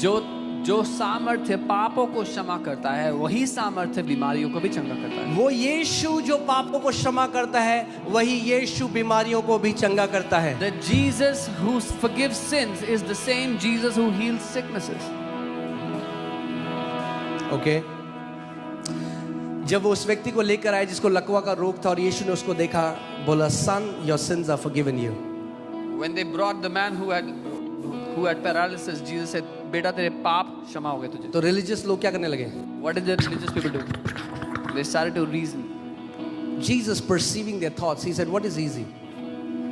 जो सामर्थ्य पापों को क्षमा करता है, वही सामर्थ्य बीमारियों को भी चंगा करता है। वो यीशु जो पापों को क्षमा करता है, वही यीशु बीमारियों को भी चंगा करता है। The Jesus who forgives sins is the same Jesus who heals sicknesses. Okay जब वो उस व्यक्ति को लेकर आए जिसको लकवा का रोग था और यीशु ने उसको देखा, बोला, son, your sins are forgiven you. When they brought the man who had paralysis, Jesus said, बेटा तेरे पाप क्षमा हो गए तुझे। तो रिलीजियस लोग क्या करने लगे? What did the religious people do? They started to reason. Jesus perceiving their thoughts, he said, what is easy?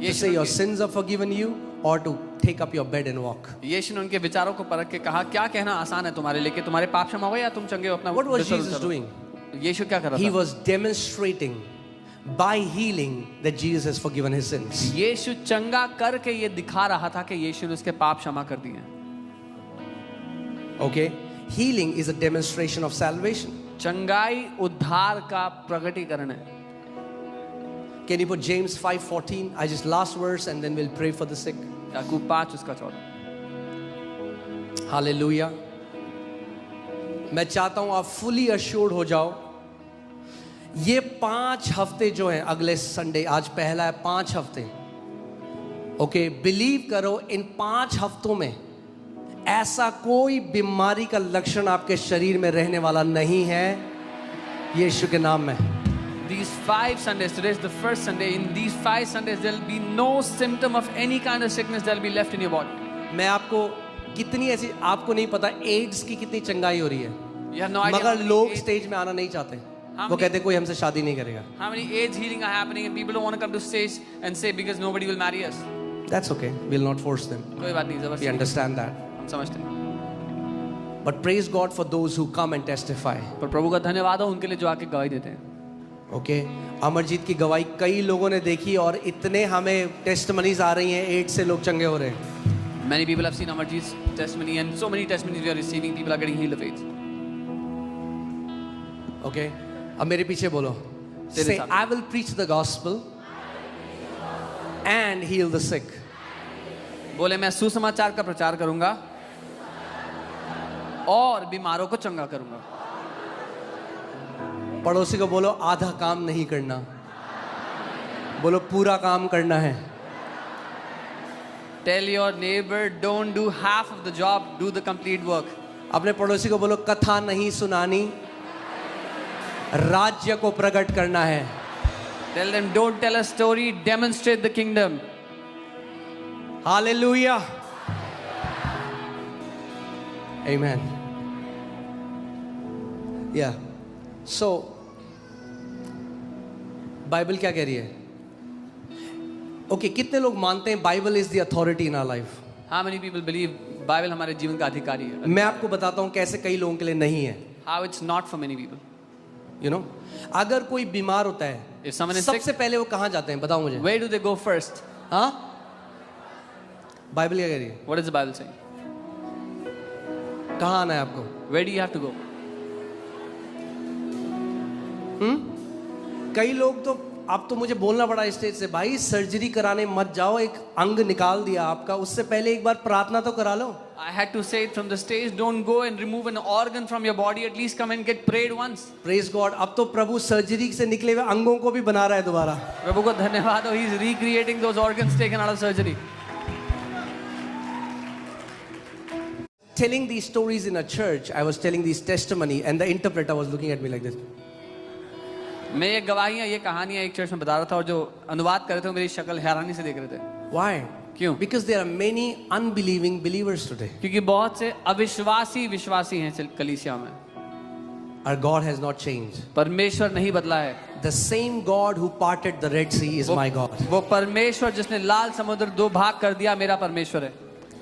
To say your sins are forgiven you or to take up your bed and walk? यीशु ने उनके विचारों को परख के कहा, क्या कहना आसान है तुम्हारे लिए कि तुम्हारे पाप क्षमा हो गए या तुम चंगे हो अपना? What was Jesus doing? यीशु क्या कर रहा था? He was demonstrating by healing that Jesus has forgiven his sins. यीशु चंगा करके ये दिखा रहा था कि यीशु ने उसके पाप क्षमा कर दिए। Okay, healing is a demonstration of salvation. चंगाई उद्धार का प्रकटीकरण है। Can you put James 5:14? I just last verse and then we'll pray for the sick. याकूब 5 उसका 14। Hallelujah. मैं चाहता हूं आप fully assured हो जाओ। ये 5 हफ्ते जो हैं, अगले संडे, आज पहला है, 5 हफ्ते, ओके, बिलीव करो इन 5 हफ्तों में ऐसा कोई बीमारी का लक्षण आपके शरीर में रहने वाला नहीं है, यीशु के नाम में। These 5 Sundays, today is the first Sunday. In these 5 Sundays, there will be no symptom of any kind of sickness that will be left in your body. मैं आपको कितनी ऐसी, आपको नहीं पता एड्स की कितनी चंगाई हो रही है, You have no idea. मगर लोग स्टेज में आना नहीं चाहते। वो कहते कोई हमसे शादी नहीं करेगा। How many AIDS healing are happening and people don't want to come to stage and say because nobody will marry us. That's okay. We'll not force them. कोई बात नहीं, We जबरदस्ती understand that. हम समझते हैं। But praise God for those who come and testify. पर प्रभु का धन्यवाद हो उनके लिए जो आके गवाही देते हैं। Okay? अमरजीत की गवाही कई लोगों ने देखी और इतने हमें टेस्टमनीज आ रही हैं, एड्स से लोग चंगे हो रहे हैं। Many people have seen Amarjeet's testimony and so many testimonies we are receiving. People are getting healed of AIDS. Okay? अब मेरे पीछे बोलो। Say, I will preach the gospel and heal the sick. बोले मैं सुसमाचार का प्रचार करूंगा और बीमारों को चंगा करूंगा। पड़ोसी को बोलो आधा काम नहीं करना, बोलो पूरा काम करना है। Tell your neighbor, don't do half of the job, do the complete work. अपने पड़ोसी को बोलो कथा नहीं सुनानी, राज्य को प्रकट करना है। Tell them, don't tell a story, demonstrate the kingdom. Hallelujah. Amen. Yeah. So, Bible क्या कह रही है? ओके, कितने लोग मानते हैं Bible is the authority in our life? How many people believe Bible हमारे जीवन का अधिकारी है? मैं आपको बताता हूं कैसे कई लोगों के लिए नहीं है। How it's not for many people. You know, अगर कोई बीमार होता है, If someone is सबसे sick, पहले वो कहाँ जाते हैं बताओ मुझे? where do they go first? हाँ, बाइबल क्या कह रही है? What is the Bible saying? कहाँ आना है आपको? Where do you have to go? कई लोग तो, अब तो मुझे बोलना पड़ा स्टेज से, भाई सर्जरी कराने मत जाओ, एक अंग निकाल दिया आपका, उससे पहले एक बार प्रार्थना तो करा लो। I had to say it from the stage, don't go and remove an organ from your body, at least come and get prayed once. Praise God, अब तो प्रभु सर्जरी से निकले हुए अंगों को भी बना रहा है दोबारा। प्रभु को धन्यवाद हो, he is recreating those organs taken out of surgery. Telling these stories in a church, I was telling these testimony and the interpreter was looking at me like this. मैं ये गवाहियां, ये कहानियां एक चर्च में बता रहा था और जो अनुवाद कर रहे थे वो मेरी शक्ल हैरानी से देख रहे थे। Why? क्यों? Because there are many unbelieving believers today. क्योंकि बहुत से अविश्वासी विश्वासी हैं कलीसिया में। Our God has not changed. परमेश्वर नहीं बदला है। The same God who parted the Red Sea is my God. वो परमेश्वर जिसने लाल समुद्र 2 भाग कर दिया मेरा परमेश्वर है।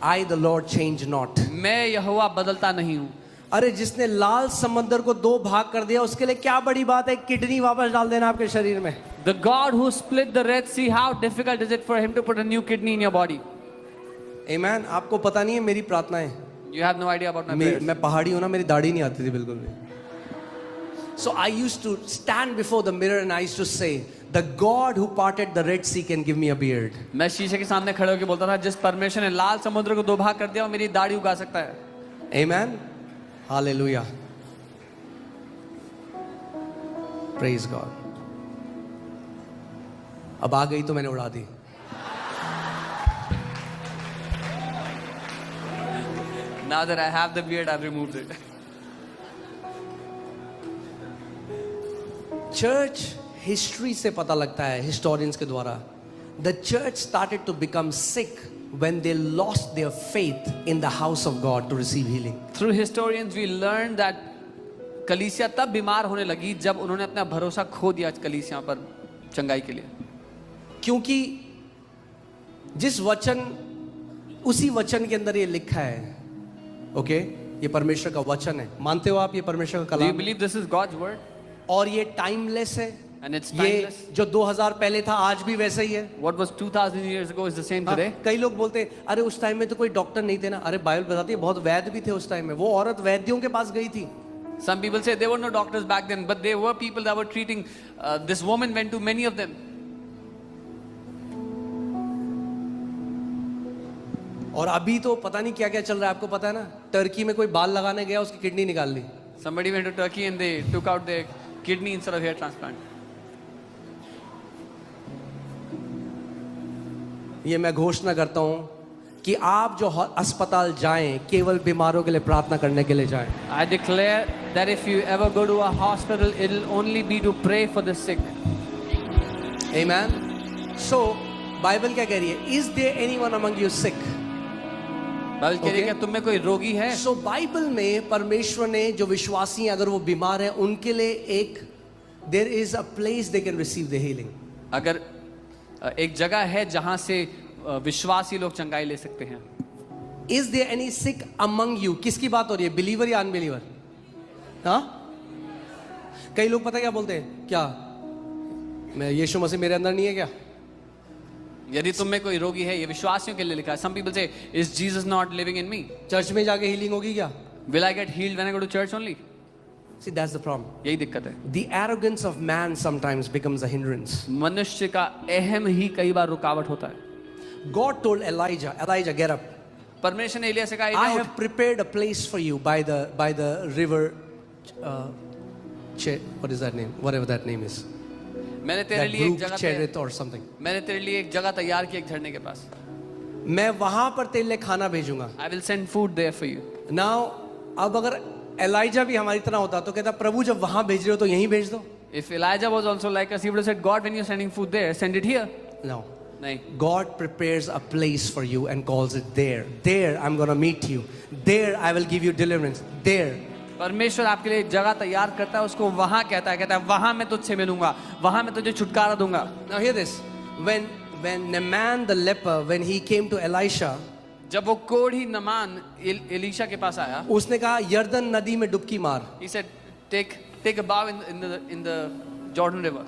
I the Lord change not. मैं यहोवा बदलता नहीं हूँ। अरे जिसने लाल समंदर को 2 भाग कर दिया उसके लिए क्या बड़ी बात है किडनी वापस डाल देना आपके शरीर में। The God who split the Red Sea, how difficult is it for him to put a new kidney in your body? Amen. आपको पता नहीं है मेरी प्रार्थनाएं, You have no idea about my prayers. मैं पहाड़ी हूं ना, मेरी दाढ़ी नहीं आती थी बिल्कुल भी। So I used to stand before the mirror and I used to say, the God who parted the Red Sea can give me a beard. मैं शीशे के सामने खड़े होकर बोलता था जिस परमेश्वर ने लाल समुद्र को 2 भाग कर दिया वो मेरी दाढ़ी उगा सकता है। Amen. Hallelujah. Praise God. अब आ गई तो मैंने उड़ा दी. Now that I have the beard, I've removed it. Church history से पता लगता है, हिस्टोरियंस के द्वारा, the church started to become sick when they lost their faith in the house of God to receive healing. Through historians, we learned that कलीसिया तब बीमार होने लगी जब उन्होंने अपना भरोसा खो दिया कलीसिया पर चंगाई के लिए. क्योंकि जिस वचन, उसी वचन के अंदर ये लिखा है, ओके, ये परमेश्वर का वचन है. मानते हो आप ये परमेश्वर का Do you Kalam? believe this is God's word? और ये टाइमलेस है. And it's ये timeless. जो 2000 पहले था आज भी वैसा ही है. What was 2000 years ago is the same हाँ, today. कई लोग बोलते हैं अरे उस टाइम में तो कोई डॉक्टर नहीं थे ना. अरे बाइबल बताती है बहुत वैद्य भी थे उस टाइम में. वो औरत वैद्यों के पास गई थी. Some people say there were no doctors back then, but there were people that were treating. This woman went to many of them. और अभी तो पता नहीं क्या क्या चल रहा है. आपको पता है ना, टर्की में कोई बाल लगाने गया, उसकी किडनी निकाल ली. Somebody went to Turkey and they took out their kidney instead of hair transplant. ये मैं घोषणा करता हूं कि आप जो अस्पताल जाएं, केवल बीमारों के लिए प्रार्थना करने के लिए जाएं. I declare that if you ever go to a hospital, it'll only be to pray for the sick. Amen. So Bible क्या कह रही है? Is there anyone among you sick? Bible कह रही है Okay. कि तुम में कोई रोगी है. So बाइबल में परमेश्वर ने जो विश्वासी हैं, अगर वो बीमार हैं, उनके लिए एक there is a place they can receive the healing. अगर एक जगह है जहां से विश्वासी लोग चंगाई ले सकते हैं. Is there any sick among you? किसकी बात हो रही है? बिलीवर या अनबिलीवर? हाँ, कई लोग पता क्या बोलते हैं, क्या मैं यीशु मसीह मेरे अंदर नहीं है क्या? यदि तुम में कोई रोगी है, ये विश्वासियों के लिए लिखा है. Some people say, is Jesus not living in me? Church में जाके हीलिंग होगी क्या? Will I get healed when I go to church only? See, that's the problem. यही दिक्कत है. The arrogance of man sometimes becomes a hindrance. मनुष्य का अहम ही कई बार रुकावट होता है. God told Elijah, get up. परमेश्वर ने एलिया से कहा, I "Elia, have prepared a place for you by the river. What is that name? Whatever that name is. मैंने तेरे That लिए एक brook, जगह Cherith or something. मैंने तेरे लिए एक जगह तैयार की एक झरने के पास. मैं वहां पर तेरे लिए खाना भेजूंगा. I will send food there for you." Now, अब अगर एलाइजा भी हमारी तरह होता तो कहता, प्रभु जब वहां भेज रहे हो तो यहीं भेज दो. If Elijah was also like us, he would have said, "God, when you're sending food there, send it here." No. नहीं. God prepares a place for you and calls it there. There I'm going to meet you. There I will give you deliverance. There. परमेश्वर आपके लिए एक जगह तैयार करता है, उसको वहां कहता है वहां मैं तुझसे मिलूंगा, वहां मैं तुझे छुटकारा दूंगा. Now hear this. When Naaman the leper, when he came to Elisha, जब वो कोढ़ी नमान एलीशा के पास आया, उसने कहा यर्दन नदी में डुबकी मार. he said, take a bath in the Jordan River.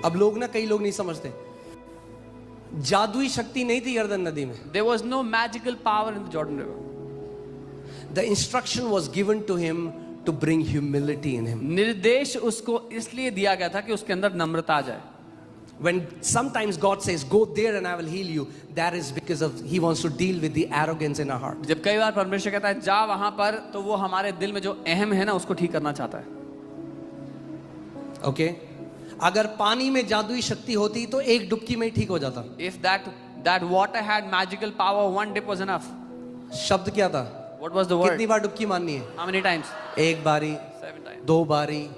अब लोग ना, कई लोग नहीं समझते, जादुई शक्ति नहीं थी यर्दन नदी में. There was no magical power in the Jordan River. The instruction was given to him to bring humility in him. निर्देश उसको इसलिए दिया गया था कि उसके अंदर नम्रता आ जाए. When sometimes God says, go there and I will heal you, that is because of He wants to deal with the arrogance in our heart. जब कई बार परमेश्वर कहता है जा वहां पर, तो वो हमारे दिल में जो अहम है ना, उसको ठीक करना चाहता है. Okay? अगर पानी में जादुई शक्ति होती तो एक डुबकी में ही ठीक हो जाता. If that water had magical power, one dip was enough. शब्द क्या था? What was the word? कितनी बार डुबकी मारनी है? How many times? एक बारी, 7 times. 2 बारी,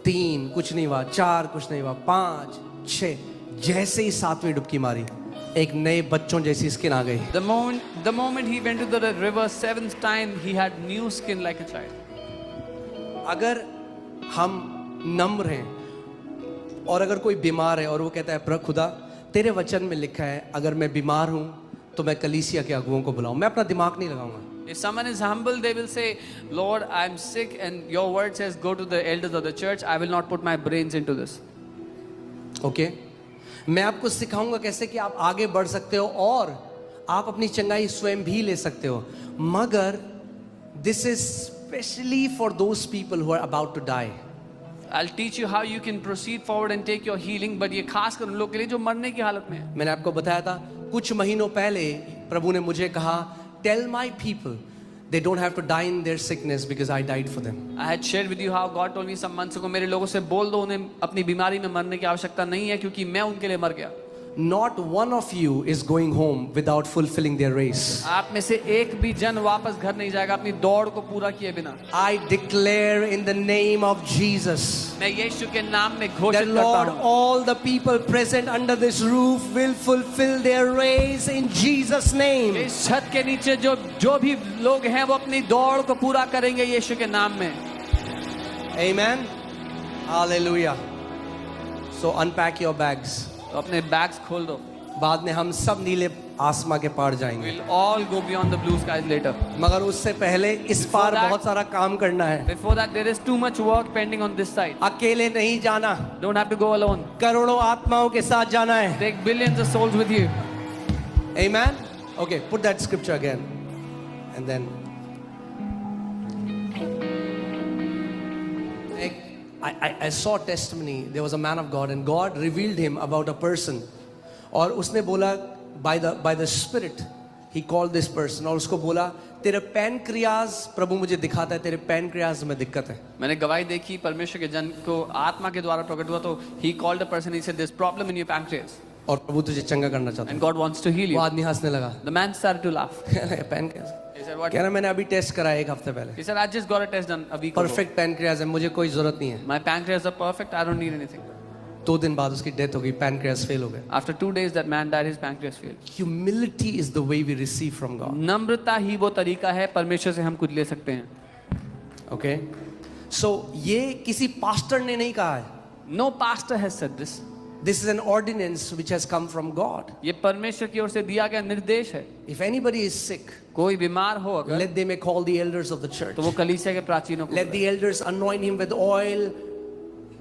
3 कुछ नहीं हुआ, 4 कुछ नहीं हुआ, 5 6, जैसे ही 7वीं डुबकी मारी, एक नए बच्चों जैसी स्किन आ गई. The moment he went to the river 7th time, he had new skin like a child. अगर हम नम्र हैं और अगर कोई बीमार है और वो कहता है खुदा तेरे वचन में लिखा है अगर मैं बीमार हूं तो मैं कलीसिया के अगुओं को बुलाऊं, मैं अपना दिमाग नहीं लगाऊंगा. If someone is humble, they will say, Lord, I'm sick and your word says go to the elders of the church. I will not put my brains into this. Okay? मैं आपको सिखाऊंगा कैसे कि आप आगे बढ़ सकते हो और आप अपनी चंगाई स्वयं भी ले सकते हो. मगर this is specially for those people who are about to die. I'll teach you how you can proceed forward and take your healing, but ये खास कर उन लोगों के लिए जो मरने की हालत में है. मैंने आपको बताया था कुछ महीनों पहले प्रभु ने मुझे कहा, tell my people they don't have to die in their sickness because I died for them. I had shared with you how God told me some months ago, मेरे लोगों से बोल दो उन्हें अपनी बीमारी में मरने की आवश्यकता नहीं है क्योंकि मैं उनके लिए मर गया. Not one of you is going home without fulfilling their race. आप में से एक भी जन वापस घर नहीं जाएगा अपनी दौड़ को पूरा किए बिना. I declare in the name of Jesus मैं यीशु के नाम में that घोषित करता Lord, हूँ all the people present under this roof will fulfill their race in Jesus' name. इस छत के नीचे जो भी लोग हैं वो अपनी दौड़ को पूरा करेंगे यीशु के नाम में. Amen. Hallelujah. So unpack your bags. तो अपने बैग्स खोल दो. बाद में हम सब नीले आसमां के पार जाएंगे. We'll all go beyond the blue skies later. मगर उससे पहले इस पार that- बहुत सारा काम करना है. Before that, there is too much work pending on this side. अकेले नहीं जाना, Don't have to go alone. करोड़ों आत्माओं के साथ जाना है. Take billions of souls with you. Amen. Okay, put that scripture again, and then I saw testimony. There was a man of God, and God revealed him about a person. और उसने बोला by the Spirit, He called this person और उसको बोला तेरे pancreas प्रभु मुझे दिखाता है तेरे पैनक्रियाज में दिक्कत है. मैंने गवाही देखी परमेश्वर के जन को आत्मा के द्वारा प्रकट हुआ तो he called a person. He said there's problem in your pancreas और प्रभु तुझे चंगा करना चाहता है. and God wants to heal वो you. आदमी हंसने लगा. The man started to laugh. Pancreas He said what? कह रहा मैंने अभी टेस्ट कराया एक हफ्ते पहले. He said I just got a test done a week ago. Perfect pancreas है मुझे कोई जरूरत नहीं है. My pancreas are perfect. I don't need anything. 2 दिन बाद उसकी डेथ हो गई. पैनक्रियाज फेल हो गया. After 2 days that man died. His pancreas failed. Humility is the way we receive from God. नम्रता ही वो तरीका है परमेश्वर से हम कुछ ले सकते हैं. Okay? So ये किसी पास्टर ने नहीं कहा है. No pastor has said this. This is an ordinance which has come from God. ये परमेश्वर की ओर से दिया गया निर्देश है. If anybody is sick, कोई बीमार हो अगर let them call the elders of the church. तो वो कलीसिया के प्राचीनों को Let the elders anoint him with oil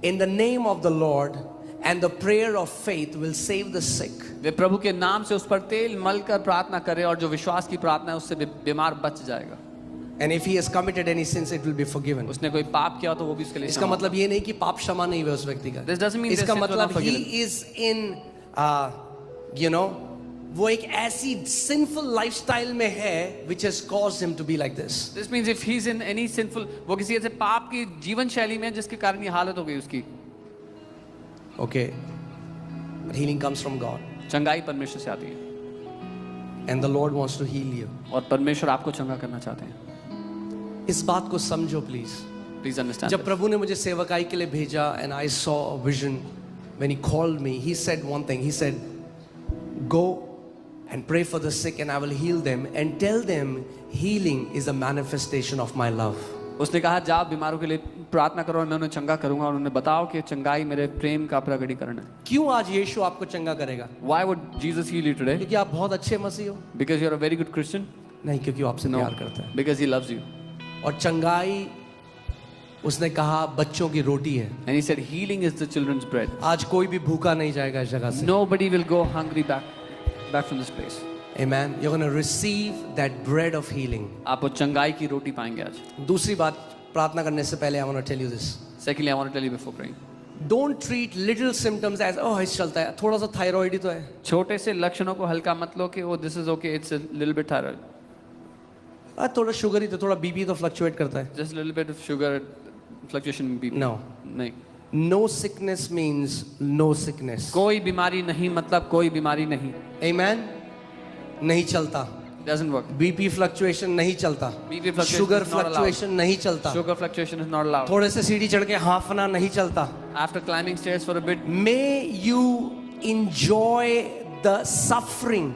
in the name of the Lord, and the prayer of faith will save the sick. वे प्रभु के नाम से उस पर तेल मलकर प्रार्थना करे और जो विश्वास की प्रार्थना है उससे बीमार बच जाएगा. And if he has committed any sins, it will be forgiven. उसने कोई पाप किया तो वो भी उसके लिए इसका मतलब ये नहीं कि पाप क्षमा नहीं हुआ उस व्यक्ति का. This doesn't mean इसका their sins were मतलब not he forgiven. is in वो एक ऐसी sinful lifestyle में है which has caused him to be like this. This means if he's in any sinful, वो किसी ऐसे पाप की जीवन शैली में है जिसके कारण ये हालत हो गई उसकी. Okay, but healing comes from God, चंगाई परमेश्वर से आती है and the Lord wants to heal you. और परमेश्वर आपको चंगा करना चाहते हैं. इस बात को समझो प्लीज. Please understand. जब प्रभु ने मुझे सेवकाई के लिए भेजा, and I saw a vision when he called me, he said one thing. He said, "Go and pray for the sick, and I will heal them, and tell them healing is a manifestation of my love." उसने कहा जाओ बीमारों के लिए प्रार्थना करो और मैं उन्हें चंगा करूंगा और उन्हें बताओ कि चंगाई मेरे प्रेम का प्रकटीकरण है. क्यों आज यीशु आपको चंगा करेगा? Why would Jesus heal you today? क्योंकि आप बहुत अच्छे मसीह हो? Because you're a very good Christian? नहीं, क्योंकि वो आपसे No. प्यार करता है. Because he loves you. और चंगाई उसने कहा बच्चों की रोटी है. And he said healing is the children's bread. आज कोई भी भूखा नहीं जाएगा इस जगह से. Nobody will go hungry back from this place. Amen. You're going to receive that bread of healing. आप वो चंगाई की रोटी पाएंगे आज. दूसरी बात, प्रार्थना करने से पहले I want to tell you this. Secondly, I want to tell you before praying. Don't treat little symptoms as oh इस चलता है, थोड़ा सा थायराइड ही तो है. छोटे से लक्षणों को हल्का मत लो कि oh this is okay, it's a little bit thyroid. थोड़ा शुगर ही तो, थोड़ा बीपी तो फ्लक्चुएट करता है. Just a little bit of sugar fluctuation in BP. No. नहीं. No sickness means no sickness. कोई बीमारी नहीं मतलब कोई बीमारी नहीं. Amen. नहीं चलता. Doesn't work. बीपी फ्लक्चुएशन नहीं चलता. BP fluctuation sugar is not allowed. Fluctuation नहीं चलता. Sugar fluctuation is not allowed. थोड़े से सीढ़ी चढ़ के हांफना नहीं चलता. After climbing stairs for a bit, May you enjoy the suffering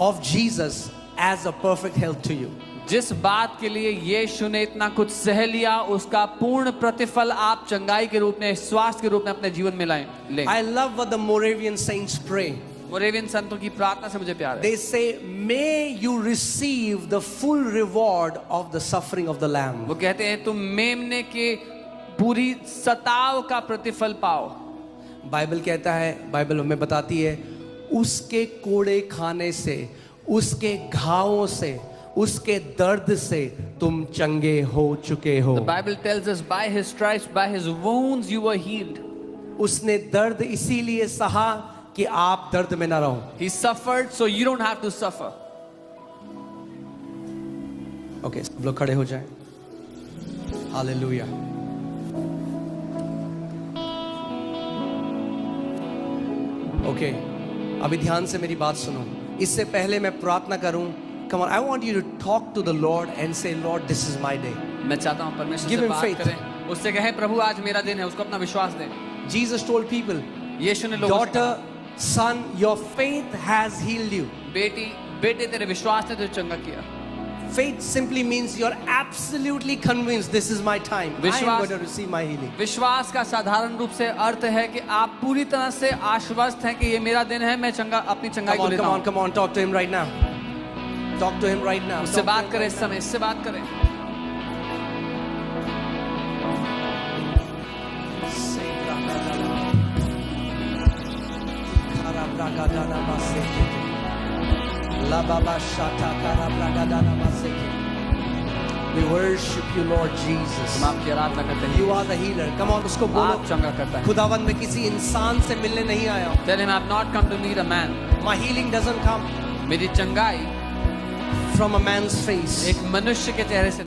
of Jesus as a perfect health to you. जिस बात के लिए यीशु ने इतना कुछ सह लिया उसका पूर्ण प्रतिफल आप चंगाई के रूप में, स्वास्थ्य के रूप में अपने जीवन में लें. I love what the Moravian saints pray. मोरेवियन संतों की प्रार्थना से मुझे प्यार है. They say, may you receive the full reward of the suffering of the Lamb. वो कहते हैं तुम मेमने के पूरी सताव का प्रतिफल पाओ. बाइबल कहता है, बाइबल हमें बताती है, उसके कोड़े खाने से, उसके घावों से, उसके दर्द से तुम चंगे हो चुके हो. The Bible tells us by his stripes, by his wounds you were healed. उसने दर्द इसीलिए सहा कि आप दर्द में ना रहो. He suffered so you don't have to suffer. Okay, सब लोग खड़े हो जाएं। हालेलुया। ओके, अभी ध्यान से मेरी बात सुनो। इससे पहले मैं प्रार्थना करूं, come on, I want you to talk to the lord and say lord this is my day. मैं चाहता हूँ परमेश्वर Give से him बात faith. करें, उससे कहें प्रभु आज मेरा दिन है, उसको अपना विश्वास दें। जीसस टोल्ड पीपल, यीशु ने लोगों से daughter, son, your faith has healed you. कहा, बेटे तेरे विश्वास ने तुझे चंगा किया। Faith simply means you're absolutely convinced this is my time. I am विश्वास- going to receive my healing. विश्वास का साधारण रूप से अर्थ है कि आप पूरी तरह से आश्वस्त हैं कि ये मेरा दिन है, मैं अपनी चंगाई Come को on, लेता come on, हूँ। come on. Talk to him right now. Talk to him right now. उससे Talk to बात him करें right इस समय, इससे बात करें। We worship you, Lord Jesus. हम आपकी आराधना करते हैं। You are the healer. Come on, उसको बोलो। आप चंगा करता है। खुदावंद मैं किसी इंसान से मिलने नहीं आया हूँ। Tell him I have not come to meet a man. My healing doesn't come मेरी चंगाई from a man's face. एक मनुष्य के चेहरे से